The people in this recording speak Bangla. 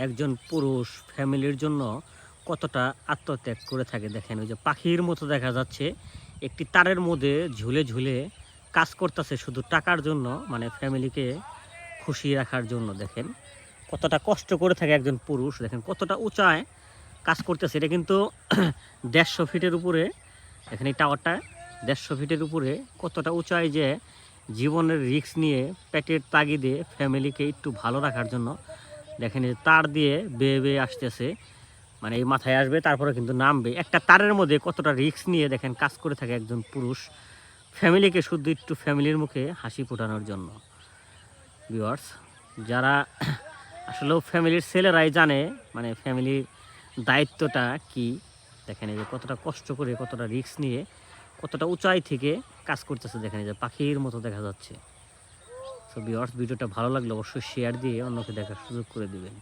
একজন পুরুষ ফ্যামিলির জন্য কতটা আত্মত্যাগ করে থাকে দেখেন। ওই যে পাখির মতো দেখা যাচ্ছে একটি তারের মধ্যে ঝুলে ঝুলে কাজ করতেছে শুধু টাকার জন্য, মানে ফ্যামিলিকে খুশি রাখার জন্য। দেখেন কতটা কষ্ট করে থাকে একজন পুরুষ, দেখেন কতটা উঁচায় কাজ করতেছে। এটা কিন্তু 150 ফিটের উপরে, দেখেন এই টাওয়ারটা 150 ফিটের উপরে, কতটা উঁচায় যে জীবনের রিস্ক নিয়ে পেটের তাগিদে ফ্যামিলিকে একটু ভালো রাখার জন্য দেখেন এই তার দিয়ে বেয়ে বেয়ে আসতেছে, মানে এই মাথায় আসবে তারপরে কিন্তু নামবে। একটা তারের মধ্যে কতটা রিস্ক নিয়ে দেখেন কাজ করে থাকে একজন পুরুষ ফ্যামিলিকে শুধু একটু ফ্যামিলির মুখে হাসি ফোটানোর জন্য। ভিউয়ার্স, যারা আসলেও ফ্যামিলির ছেলেরাই জানে মানে ফ্যামিলির দায়িত্বটা কি। দেখেন এই যে কতটা কষ্ট করে, কতটা রিস্ক নিয়ে, কতটা উঁচাই থেকে কাজ করতেছে। দেখেন এই যে পাখির মতো দেখা যাচ্ছে। সো ভিউয়ার্স, ভিডিওটা ভালো লাগলে অবশ্যই শেয়ার দিয়ে অন্যকে দেখার সুযোগ করে দিবেন।